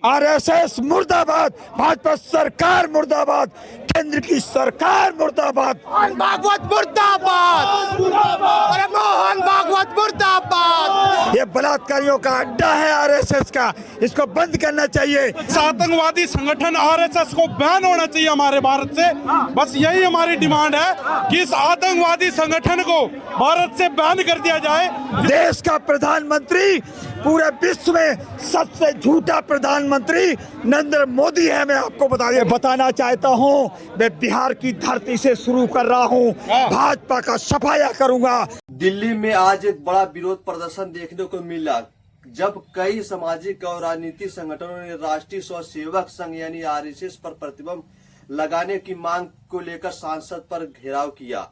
RSS मुर्दाबाद, भाजपा सरकार मुर्दाबाद, केंद्र की सरकार मुर्दाबाद। मोहन भागवत मुर्दाबाद, अरे मोहन भागवत मुर्दाबाद। ये बलात्कारियों का अड्डा है आरएसएस का, इसको बंद करना चाहिए। इस आतंकवादी संगठन आरएसएस को बैन होना चाहिए हमारे भारत से। बस यही हमारी डिमांड है कि इस आतंकवादी संगठन को भारत से बैन कर दिया जाए। देश का प्रधानमंत्री, पूरे विश्व में सबसे झूठा प्रधानमंत्री नरेंद्र मोदी है। मैं आपको बताना चाहता हूं, मैं बिहार की धरती से शुरू कर रहा हूं, भाजपा का सफाया करूंगा। दिल्ली में आज एक बड़ा विरोध प्रदर्शन देखने को मिला, जब कई सामाजिक और राजनीतिक संगठनों ने राष्ट्रीय स्वयंसेवक संघ यानी आरएसएस पर प्रतिबंध लगाने की मांग को लेकर सांसद पर घेराव किया।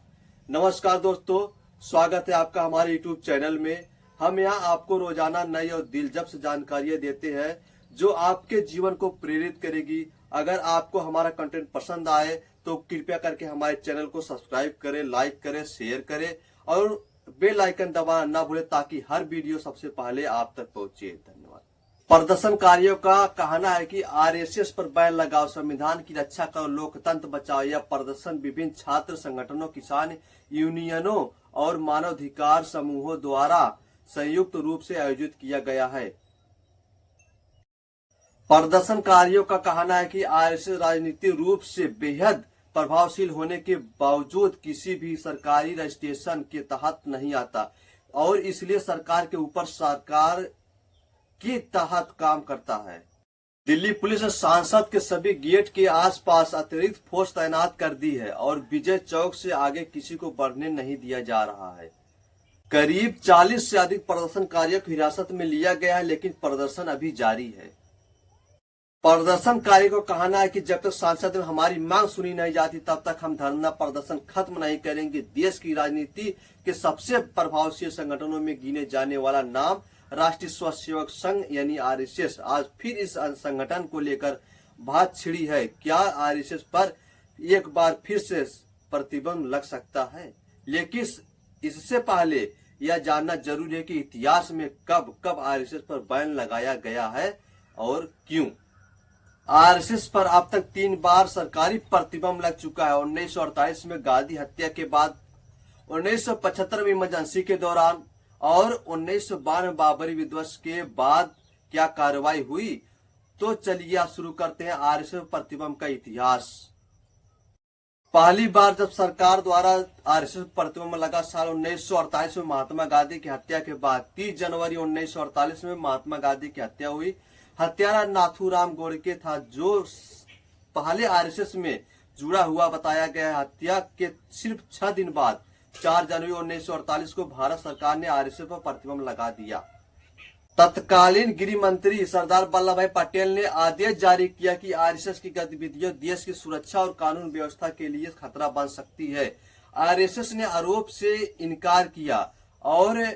नमस्कार दोस्तों, स्वागत है आपका हमारे यूट्यूब चैनल में। हम यहाँ आपको रोजाना नई और दिलचस्प जानकारियां देते हैं जो आपके जीवन को प्रेरित करेगी। अगर आपको हमारा कंटेंट पसंद आए तो कृपया करके हमारे चैनल को सब्सक्राइब करें, लाइक करें, शेयर करें और बेल आइकन दबाना ना भूलें ताकि हर वीडियो सबसे पहले आप तक पहुंचे। धन्यवाद। प्रदर्शनकारियों का कहना है कि आरएसएस पर बैन लगाओ, संविधान की रक्षा करो, लोकतंत्र बचाओ। यह प्रदर्शन विभिन्न छात्र संगठनों, किसान यूनियनों और मानवाधिकार समूहों द्वारा संयुक्त रूप से आयोजित किया गया है। प्रदर्शनकारियों का कहना है कि आरएसएस राजनीतिक रूप से बेहद प्रभावशील होने के बावजूद किसी भी सरकारी रजिस्ट्रेशन के तहत नहीं आता और इसलिए सरकार के ऊपर सरकार के तहत काम करता है। दिल्ली पुलिस ने सांसद के सभी गेट के आसपास अतिरिक्त फोर्स तैनात कर दी है और विजय चौक से आगे किसी को बढ़ने नहीं दिया जा रहा है। करीब 40 से अधिक प्रदर्शनकारियों को हिरासत में लिया गया है, लेकिन प्रदर्शन अभी जारी है। प्रदर्शनकारी को कहना है कि जब तक सांसद में हमारी मांग सुनी नहीं जाती तब तक हम धरना प्रदर्शन खत्म नहीं करेंगे। देश की राजनीति के सबसे प्रभावशाली संगठनों में गिने जाने वाला नाम राष्ट्रीय स्वयंसेवक संघ यानी आरएसएस आज फिर इस संगठन को लेकर बात छिड़ी है। क्या आरएसएस पर एक बार फिर से प्रतिबंध लग सकता है? लेकिन इससे पहले यह जानना जरूरी है कि इतिहास में कब कब आरएसएस पर बैन लगाया गया है और क्यों। आरएसएस पर अब तक 3 बार सरकारी प्रतिबंध लग चुका है। 1948 में गांधी हत्या के बाद, 1975 में इमरजेंसी के दौरान और 1992 बाबरी विध्वंस के बाद क्या कार्रवाई हुई। तो चलिए आप शुरू करते हैं आरएसएस प्रतिबंध का इतिहास। पहली बार जब सरकार द्वारा आरएसएस प्रतिबंध लगा साल 1948 में महात्मा गांधी की हत्या के बाद। 30 जनवरी 1948 में महात्मा गांधी की हत्या हुई। हत्यारा नाथूराम गोडसे था जो पहले आरएसएस में जुड़ा हुआ बताया गया है। हत्या के सिर्फ 6 दिन बाद 4 जनवरी 1948 को भारत सरकार ने आरएसएस पर प्रतिबंध लगा दिया। तत्कालीन गृह मंत्री सरदार वल्लभ भाई पटेल ने आदेश जारी किया कि आरएसएस की गतिविधियां देश की सुरक्षा और कानून व्यवस्था के लिए खतरा बन सकती है। आरएसएस ने आरोप से इनकार किया और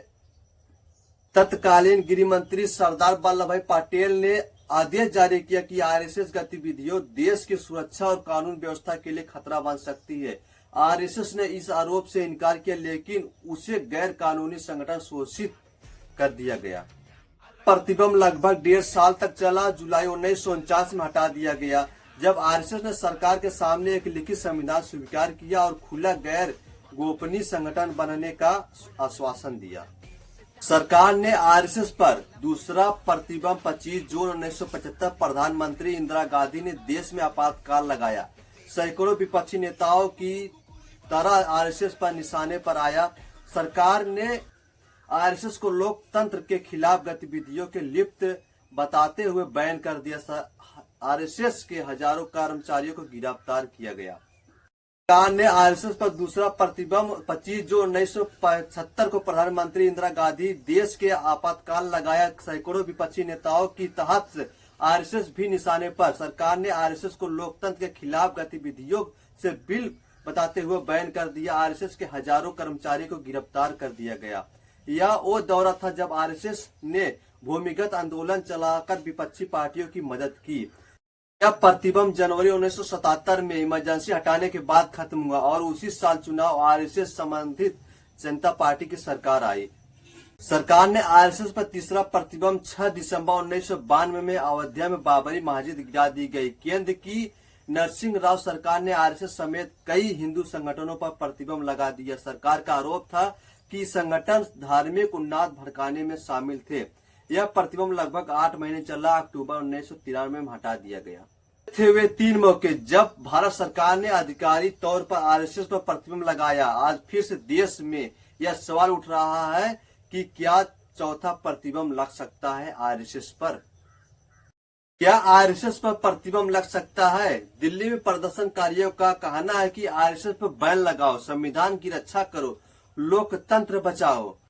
तत्कालीन गृह मंत्री सरदार वल्लभ भाई पटेल ने आदेश जारी किया कि आरएसएस गतिविधियों देश की सुरक्षा और कानून व्यवस्था के लिए खतरा बन सकती है। आरएसएस ने इस आरोप से इनकार किया, लेकिन उसे गैर कानूनी संगठन घोषित कर दिया गया। प्रतिबंध लगभग 1.5 साल तक चला। जुलाई 1949 में हटा दिया गया जब आरएसएस ने सरकार के सामने एक लिखित संविधान स्वीकार किया और खुला गैर गोपनीय संगठन बनने का आश्वासन दिया। सरकार ने आरएसएस पर दूसरा प्रतिबंध 25 जून 1975 प्रधानमंत्री इंदिरा गांधी ने देश में आपातकाल लगाया। सैकड़ों विपक्षी नेताओं की तरह आरएसएस पर निशाने पर आया। सरकार ने आरएसएस को लोकतंत्र के खिलाफ गतिविधियों के लिप्त बताते हुए बैन कर दिया। आरएसएस के हजारों कर्मचारियों को गिरफ्तार किया गया। सरकार ने आरएसएस पर दूसरा प्रतिबंध 25 जून 1975 को प्रधानमंत्री इंदिरा गांधी देश के आपातकाल लगाया। सैकड़ों विपक्षी नेताओं की तहत आरएसएस भी निशाने पर। सरकार ने आरएसएस को लोकतंत्र के खिलाफ गतिविधियों से बिल बताते हुए बैन कर दिया। आरएसएस के हजारों कर्मचारियों को गिरफ्तार कर दिया गया। यह वो दौरा था जब आरएसएस ने भूमिगत आंदोलन चलाकर विपक्षी पार्टियों की मदद की। यह प्रतिबंध जनवरी 1977 में इमरजेंसी हटाने के बाद खत्म हुआ और उसी साल चुनाव आरएसएस संबंधित जनता पार्टी की सरकार आई। सरकार ने आरएसएस पर तीसरा प्रतिबंध 6 दिसंबर 1992 में अयोध्या में बाबरी मस्जिद गिरा दी गई। केंद्र की नरसिंह राव सरकार ने आरएसएस समेत कई हिंदू संगठनों पर प्रतिबंध लगा दिया। सरकार का आरोप था कि संगठन धार्मिक उन्माद भड़काने में शामिल थे। यह प्रतिबंध लगभग 8 महीने चला। अक्टूबर 1993 में हटा दिया गया। थे वे 3 मौके जब भारत सरकार ने आधिकारिक तौर पर आरएसएस पर प्रतिबंध लगाया। आज फिर से देश में यह सवाल उठ रहा है कि क्या चौथा प्रतिबंध लग सकता है आरएसएस पर? क्या आरएसएस पर प्रतिबंध लग सकता है? दिल्ली में प्रदर्शनकारियों का कहना है कि आरएसएस पर बैन लगाओ, संविधान की रक्षा करो, लोकतंत्र बचाओ।